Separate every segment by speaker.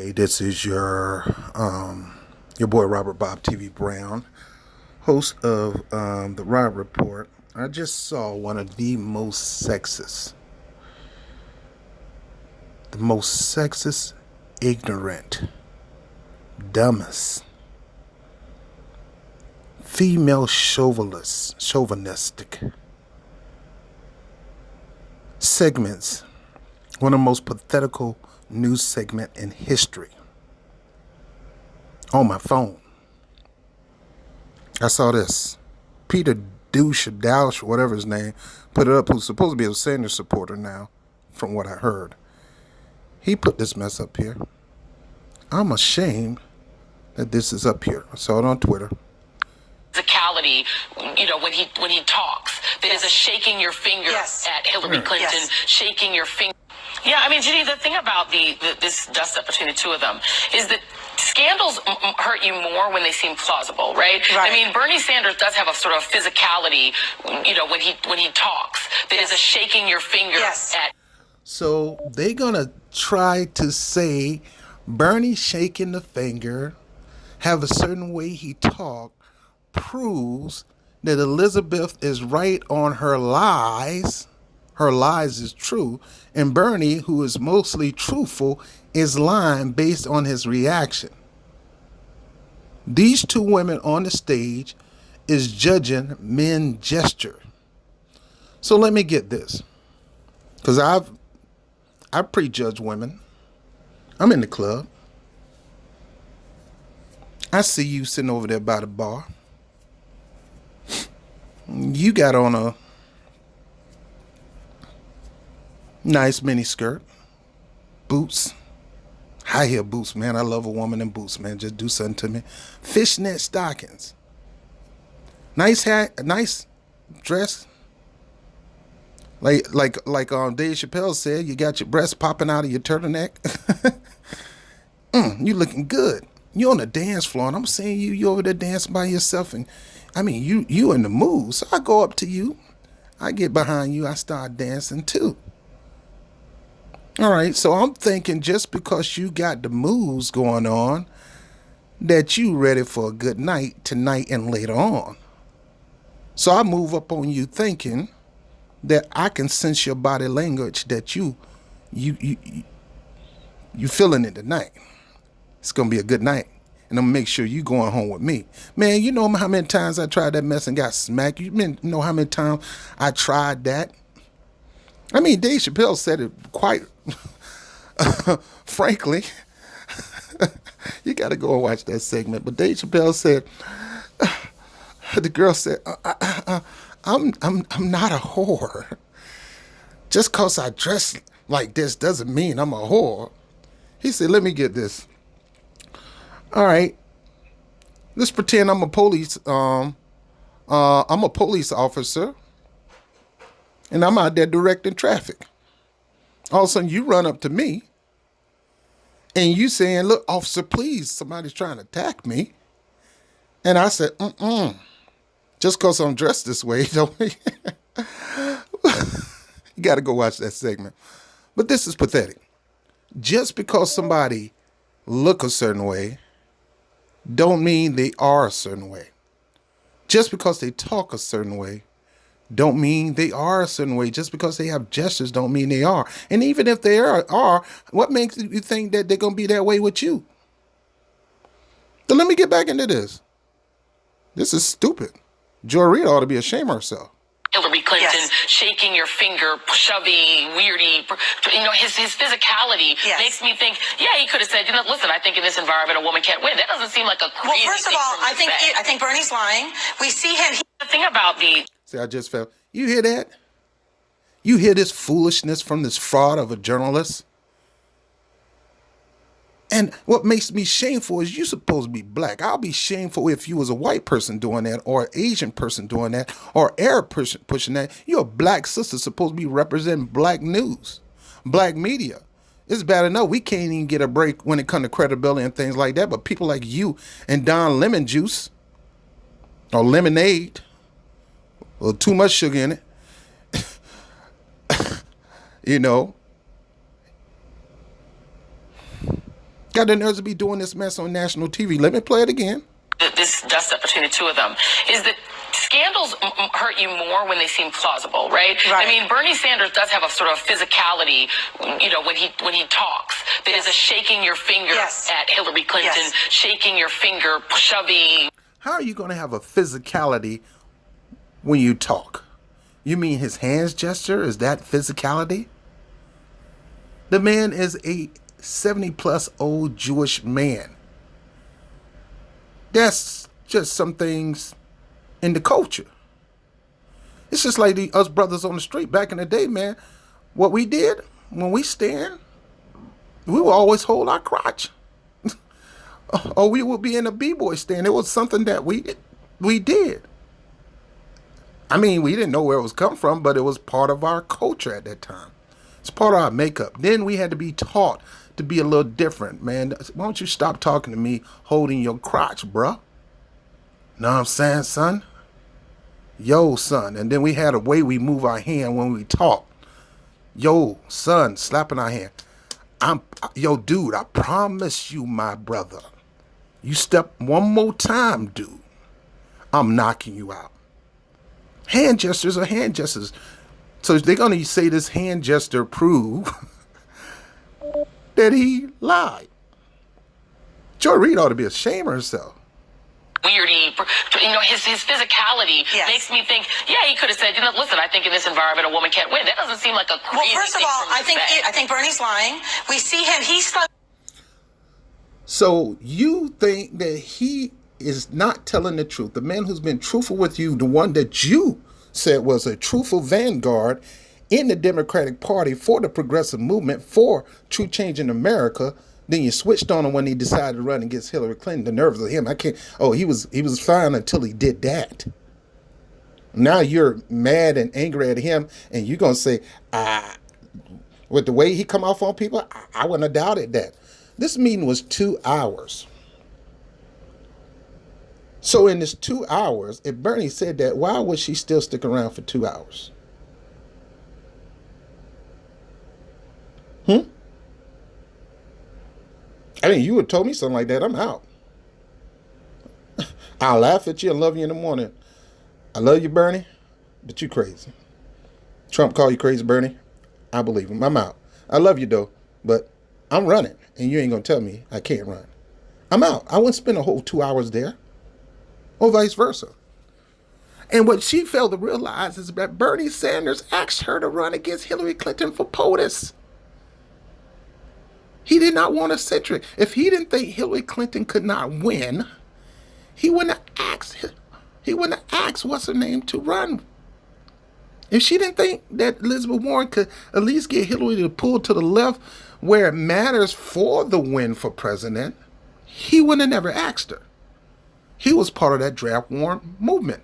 Speaker 1: Hey, this is your boy Robert Bob TV Brown, host of the Rob Report. I just saw one of the most sexist, ignorant, dumbest, female chauvinistic segments. One of the most pathetical news segment in history. On my phone, I saw this. Peter Douche, whatever his name, put it up. Who's supposed to be a Sanders supporter now, from what I heard. He put this mess up here. I'm ashamed that this is up here. I saw it on Twitter.
Speaker 2: Physicality, when he talks, that is a shaking your finger at Hillary Clinton, shaking your finger. Yeah, I mean, Judy, the thing about this dust-up between the two of them is that scandals hurt you more when they seem plausible, right? I mean, Bernie Sanders does have a sort of physicality, when he talks, that is a shaking your finger at.
Speaker 1: So they're gonna try to say Bernie shaking the finger, have a certain way he talk, proves that Elizabeth is right on her lies. Her lies is true, and Bernie, who is mostly truthful, is lying based on his reaction. These two women on the stage is judging men gesture. So let me get this, because I prejudge women. I'm in the club. I see you sitting over there by the bar. You got on a nice mini skirt, boots, high heel boots, man. I love a woman in boots, man. Just do something to me. Fishnet stockings, nice hat, nice dress. Like Dave Chappelle said, you got your breasts popping out of your turtleneck. You looking good. You on the dance floor, and I'm seeing you over there dancing by yourself, and I mean you in the mood. So I go up to you, I get behind you, I start dancing too. All right, so I'm thinking just because you got the moves going on, that you ready for a good night tonight and later on. So I move up on you thinking that I can sense your body language that you feeling it tonight. It's gonna be a good night, and I'm gonna make sure you going home with me. Man, you know how many times I tried that mess and got smacked? You know how many times I tried that? I mean, Dave Chappelle said it quite frankly. You got to go and watch that segment. But Dave Chappelle said, the girl said, I'm not a whore. Just because I dress like this doesn't mean I'm a whore. He said, let me get this. All right, let's pretend I'm a police. I'm a police officer, and I'm out there directing traffic. All of a sudden, you run up to me, and you saying, "Look, officer, please, somebody's trying to attack me." And I said, just because I'm dressed this way, don't we? You got to go watch that segment. But this is pathetic. Just because somebody look a certain way, don't mean they are a certain way. Just because they talk a certain way, don't mean they are a certain way. Just because they have gestures don't mean they are. And even if they are, what makes you think that they're going to be that way with you? So let me get back into this. This is stupid. Joy Reid ought to be ashamed of herself.
Speaker 2: Hillary Clinton shaking your finger, chubby, weirdy, his physicality makes me think, he could have said, listen, I think in this environment a woman can't win. That doesn't seem like a crazy
Speaker 3: Well, first of all, I think Bernie's lying. We see him.
Speaker 2: The thing about
Speaker 1: See, I just felt, you hear that? You hear this foolishness from this fraud of a journalist? And what makes me shameful is you're supposed to be black. I'll be shameful if you was a white person doing that, or an Asian person doing that, or Arab person pushing that. You're a black sister supposed to be representing black news, black media. It's bad enough we can't even get a break when it comes to credibility and things like that. But people like you and Don Lemon Juice, or lemonade, or too much sugar in it, got the nerves to be doing this mess on national TV. Let me play it again.
Speaker 2: This dust-up between the two of them is that scandals hurt you more when they seem plausible, right? I mean, Bernie Sanders does have a sort of physicality, when he talks, that is a shaking your finger at Hillary Clinton, shaking your finger, shovey.
Speaker 1: How are you going to have a physicality when you talk? You mean his hands gesture? Is that physicality? The man is a 70-plus old Jewish man. That's just some things in the culture. It's just like us brothers on the street back in the day, man. What we did when we stand, we would always hold our crotch. Or we would be in a b-boy stand. It was something that we did. I mean, we didn't know where it was come from, but it was part of our culture at that time. It's part of our makeup. Then we had to be taught to be a little different, man. Why don't you stop talking to me holding your crotch, bruh? Know what I'm saying, son? Yo, son. And then we had a way we move our hand when we talk. Yo, son, slapping our hand. Yo, dude, I promise you, my brother. You step one more time, dude, I'm knocking you out. Hand gestures are hand gestures. So they're going to say this hand gesture prove that he lied. Joy Reid ought to be ashamed of herself.
Speaker 2: Weirdy, his physicality makes me think, he could have said, listen, I think in this environment a woman can't win. That doesn't seem like a crazy
Speaker 3: Well, first of all, I think Bernie's lying. We see him,
Speaker 1: So you think that he is not telling the truth? The man who's been truthful with you, the one that you said was a truthful vanguard in the Democratic Party for the progressive movement, for true change in America. Then you switched on him when he decided to run against Hillary Clinton. The nerves of him. He was fine until he did that. Now you're mad and angry at him, and you're going to say, with the way he come off on people, I wouldn't have doubted that. This meeting was 2 hours. So in this 2 hours, if Bernie said that, why would she still stick around for 2 hours? I mean, you would have told me something like that, I'm out. I'll laugh at you and love you in the morning. I love you, Bernie, but you crazy. Trump called you crazy, Bernie. I believe him. I'm out. I love you, though, but I'm running, and you ain't going to tell me I can't run. I'm out. I wouldn't spend a whole 2 hours there, or vice versa. And what she failed to realize is that Bernie Sanders asked her to run against Hillary Clinton for POTUS. He did not want a citric. If he didn't think Hillary Clinton could not win, he wouldn't have asked what's her name to run. If she didn't think that Elizabeth Warren could at least get Hillary to pull to the left where it matters for the win for president, he wouldn't have never asked her. He was part of that draft Warren movement.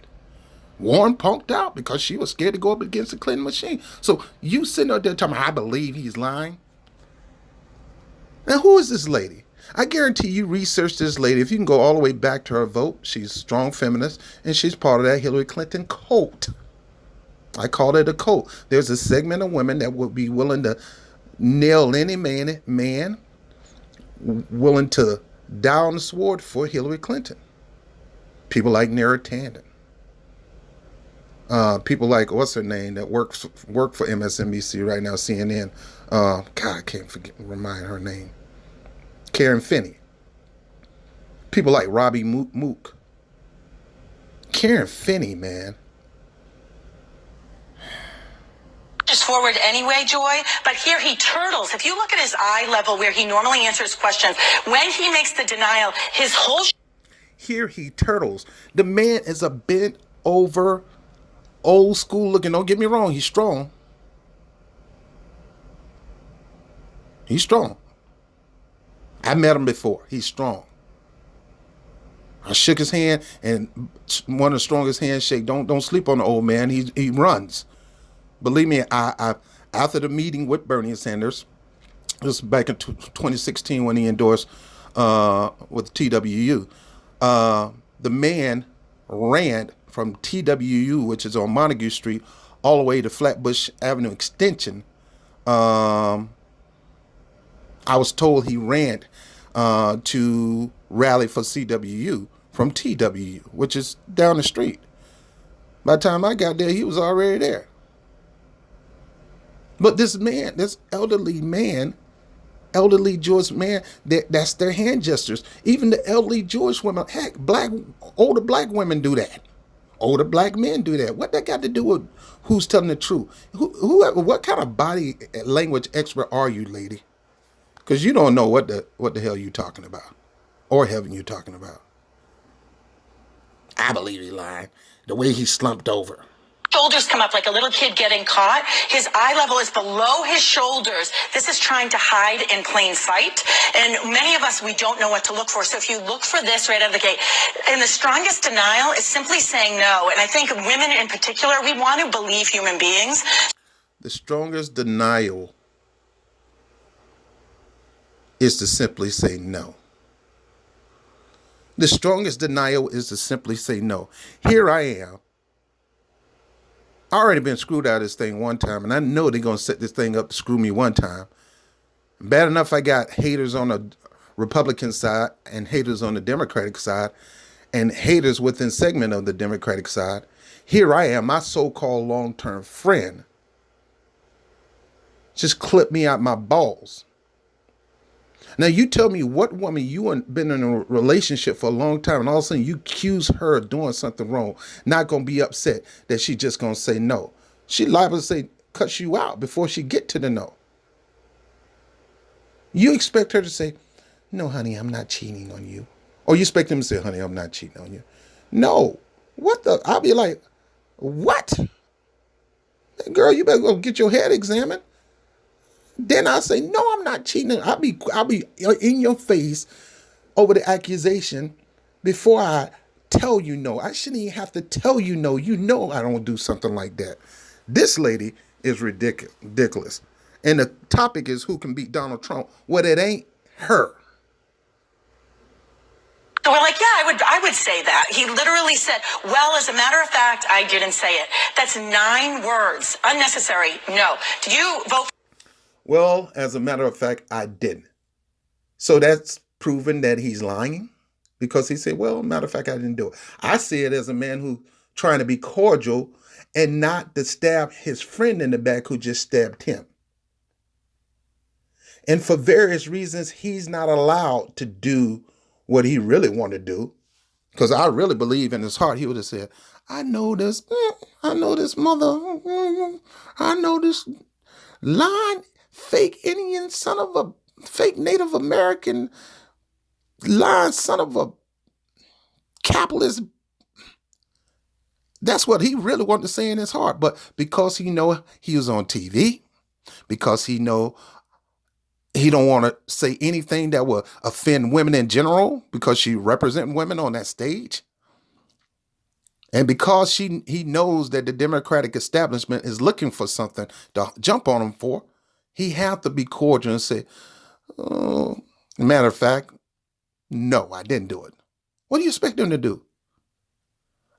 Speaker 1: Warren punked out because she was scared to go up against the Clinton machine. So you sitting out there telling me, I believe he's lying? Now, who is this lady? I guarantee you research this lady. If you can go all the way back to her vote, she's a strong feminist, and she's part of that Hillary Clinton cult. I call it a cult. There's a segment of women that would be willing to nail any man willing to die on the sword for Hillary Clinton. People like Nara Tanden. People like, what's her name, that work for MSNBC right now, CNN. God, I can't remind her name. Karen Finney. People like Robbie Mook. Karen Finney, man.
Speaker 3: Just forward anyway, Joy, but here he turtles. If you look at his eye level where he normally answers questions, when he makes the denial, his whole...
Speaker 1: Here he turtles. The man is a bent over, old school looking. Don't get me wrong, he's strong. He's strong. I met him before. He's strong. I shook his hand, and one of the strongest handshake. Don't sleep on the old man. He runs. Believe me, I after the meeting with Bernie Sanders, this was back in 2016 when he endorsed with TWU, the man ran from TWU, which is on Montague Street, all the way to Flatbush Avenue Extension. I was told he ran to rally for CWU from TWU, which is down the street. By the time I got there, he was already there. But this man, this elderly Jewish man, that's their hand gestures. Even the elderly Jewish women, heck, older black women do that. Older black men do that. What that got to do with who's telling the truth? What kind of body language expert are you, lady? Because you don't know what the hell you talking about, or haven't you talking about. I believe he lying. The way he slumped over.
Speaker 3: Shoulders come up like a little kid getting caught. His eye level is below his shoulders. This is trying to hide in plain sight. And many of us, we don't know what to look for. So if you look for this right out of the gate, and the strongest denial is simply saying no. And I think women in particular, we want to believe human beings.
Speaker 1: The strongest denial is to simply say no. The strongest denial is to simply say no. Here I am. I already been screwed out of this thing one time, and I know they're going to set this thing up to screw me one time. Bad enough I got haters on the Republican side and haters on the Democratic side and haters within segment of the Democratic side. Here I am, my so-called long-term friend just clipped me out my balls. Now, you tell me what woman you have been in a relationship for a long time and all of a sudden you accuse her of doing something wrong, not going to be upset that she just going to say no. She liable to say, cuss you out before she get to the no. You expect her to say, no, honey, I'm not cheating on you. Or you expect him to say, honey, I'm not cheating on you. No. What the? I'll be like, what? Girl, you better go get your head examined. Then I say, no, I'm not cheating. I'll be in your face over the accusation before I tell you no. I shouldn't even have to tell you no. You know I don't do something like that. This lady is ridiculous. And the topic is who can beat Donald Trump. Well, it ain't her.
Speaker 3: So we're like, yeah, I would say that. He literally said, well, as a matter of fact, I didn't say it. That's 9 words. Unnecessary. No. Did you vote?
Speaker 1: Well, as a matter of fact, I didn't. So that's proven that he's lying because he said, well, matter of fact, I didn't do it. I see it as a man who trying to be cordial and not to stab his friend in the back who just stabbed him. And for various reasons, he's not allowed to do what he really wanted to do. Because I really believe in his heart, he would have said, I know this mother, I know this lying, fake Indian son of a fake Native American, lying son of a capitalist. That's what he really wanted to say in his heart. But because he know he was on TV, because he know he don't want to say anything that will offend women in general, because she represents women on that stage. And because he knows that the Democratic establishment is looking for something to jump on him for, he have to be cordial and say, oh, matter of fact, no, I didn't do it. What do you expect him to do?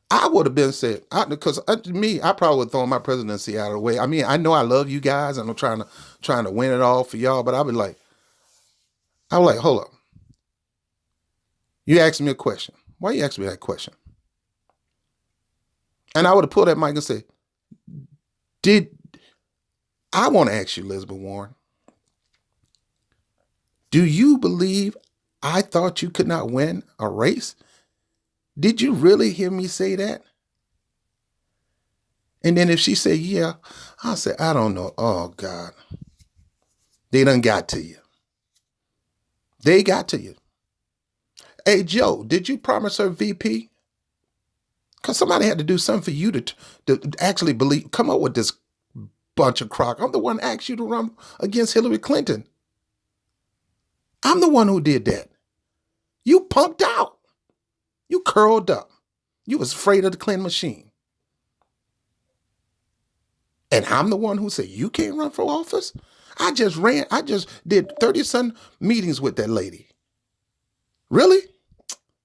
Speaker 1: I would have been said, because to me, I probably would throw my presidency out of the way. I mean, I know I love you guys and I'm trying to win it all for y'all, but I was like, hold up. You asked me a question. Why you ask me that question? And I would have pulled that mic and said, I want to ask you, Elizabeth Warren, do you believe I thought you could not win a race? Did you really hear me say that? And then if she said, yeah, I'll say, I don't know. Oh, God. They done got to you. They got to you. Hey, Joe, did you promise her VP? Because somebody had to do something for you to actually come up with this bunch of crock. I'm the one that asked you to run against Hillary Clinton. I'm the one who did that. You punked out. You curled up. You was afraid of the Clinton machine. And I'm the one who said, you can't run for office? I just did 30-some meetings with that lady. Really?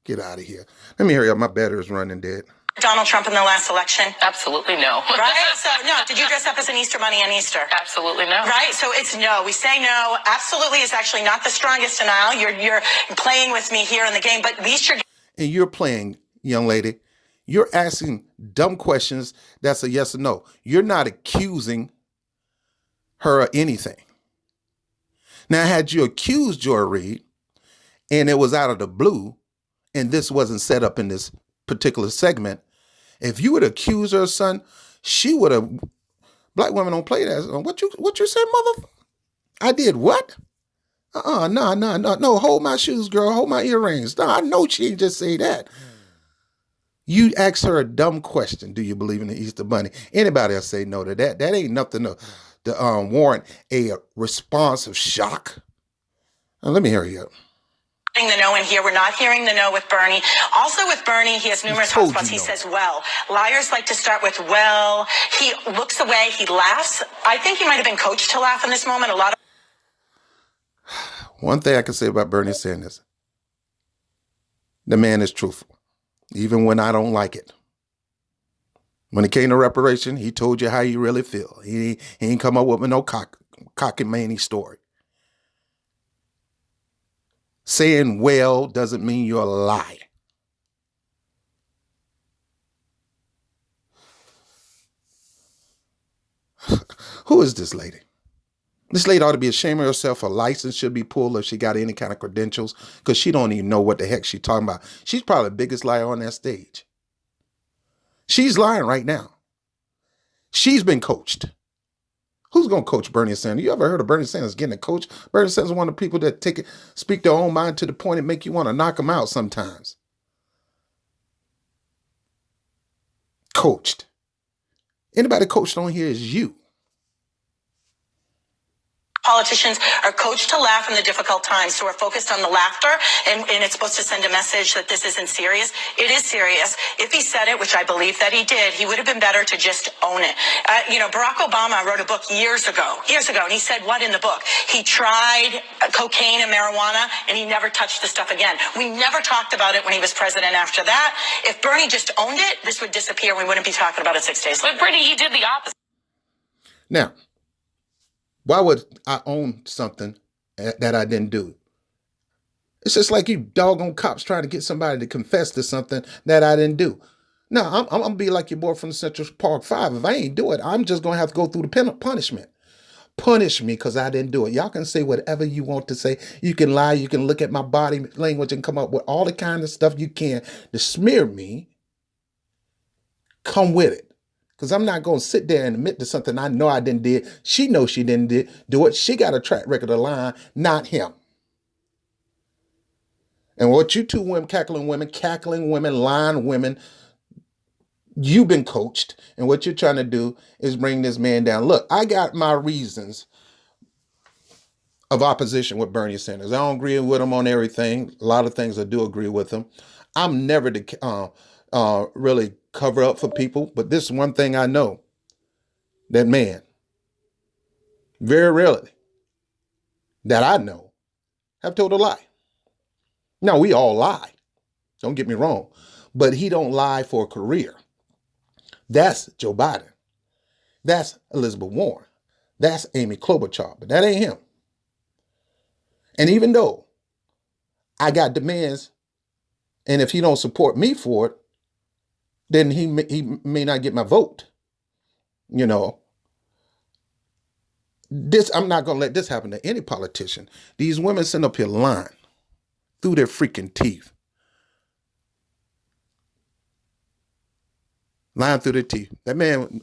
Speaker 1: Get out of here. Let me hurry up. My battery's running dead.
Speaker 3: Donald Trump in the last election?
Speaker 2: Absolutely no.
Speaker 3: Right? So, no. Did you dress up as an Easter bunny on Easter?
Speaker 2: Absolutely no.
Speaker 3: Right? So it's no. We say no. Absolutely is actually not the strongest denial. You're playing with me here in the game, but at least you're...
Speaker 1: And you're playing, young lady. You're asking dumb questions. That's a yes or no. You're not accusing her of anything. Now, had you accused Joy Reid and it was out of the blue and this wasn't set up in this particular segment, if you would accuse her son, she would have... Black women don't play that. What you say, mother? I did what? No. Hold my shoes, girl. Hold my earrings. No, I know she ain't just say that. You ask her a dumb question. Do you believe in the Easter Bunny? Anybody else say no to that? That ain't nothing to warrant a response of shock. Let me hear you.
Speaker 3: The no in here. We're not hearing the no with Bernie. Also with Bernie, he has numerous hotspots. He says, well. Liars like to start with, well. He looks away. He laughs. I think he might have been coached to laugh in this moment. A lot of...
Speaker 1: One thing I can say about Bernie Sanders, the man is truthful, even when I don't like it. When it came to reparation, he told you how he really feel. He ain't come up with no cockamamie story. Saying well doesn't mean you're a lie. Who is this lady? This lady ought to be ashamed of herself. Her license should be pulled if she got any kind of credentials, because she don't even know what the heck she's talking about. She's probably the biggest liar on that stage. She's lying right now. She's been coached. Who's going to coach Bernie Sanders? You ever heard of Bernie Sanders getting a coach? Bernie Sanders is one of the people that speak their own mind to the point it make you want to knock them out sometimes. Coached. Anybody coached on here is you.
Speaker 3: Politicians are coached to laugh in the difficult times, so we're focused on the laughter, and it's supposed to send a message that this isn't serious. It is serious. If he said it, which I believe that he did, he would have been better to just own it. Barack Obama wrote a book years ago, and he said what in the book? He tried cocaine and marijuana, and he never touched the stuff again. We never talked about it when he was president after that. If Bernie just owned it, this would disappear. We wouldn't be talking about it 6 days later.
Speaker 2: But Bernie, he did the opposite.
Speaker 1: Now, why would I own something that I didn't do? It's just like you doggone cops trying to get somebody to confess to something that I didn't do. No, I'm going to be like your boy from the Central Park 5. If I ain't do it, I'm just going to have to go through the punishment. Punish me because I didn't do it. Y'all can say whatever you want to say. You can lie. You can look at my body language and come up with all the kind of stuff you can to smear me. Come with it. Because I'm not going to sit there and admit to something I know I didn't do. She knows she didn't do it. She got a track record of lying, not him. And what you two women, cackling women, lying women, you've been coached. And what you're trying to do is bring this man down. Look, I got my reasons of opposition with Bernie Sanders. I don't agree with him on everything. A lot of things I do agree with him. I'm never to really cover up for people, but this is one thing I know. That man, very rarely, that I know, have told a lie. Now, we all lie. Don't get me wrong. But he don't lie for a career. That's Joe Biden. That's Elizabeth Warren. That's Amy Klobuchar. But that ain't him. And even though I got demands, and if he don't support me for it, then he may not get my vote. I'm not going to let this happen to any politician. These women sitting up here lying through their freaking teeth. Lying through their teeth. That man,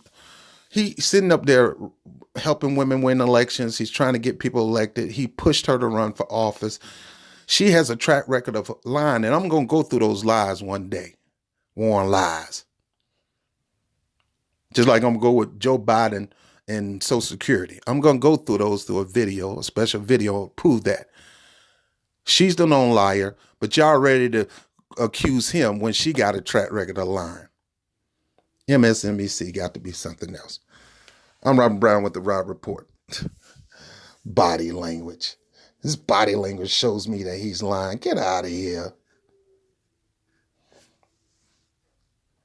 Speaker 1: he's sitting up there helping women win elections. He's trying to get people elected. He pushed her to run for office. She has a track record of lying, and I'm going to go through those lies one day. Warren lies. Just like I'm going to go with Joe Biden and Social Security. I'm going to go through those through a special video, prove that. She's the known liar, but y'all ready to accuse him when she got a track record of lying. MSNBC got to be something else. I'm Robert Brown with the Rob Report. Body language. His body language shows me that he's lying. Get out of here.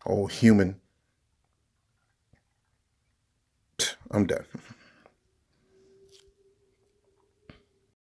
Speaker 1: Oh, human. I'm done.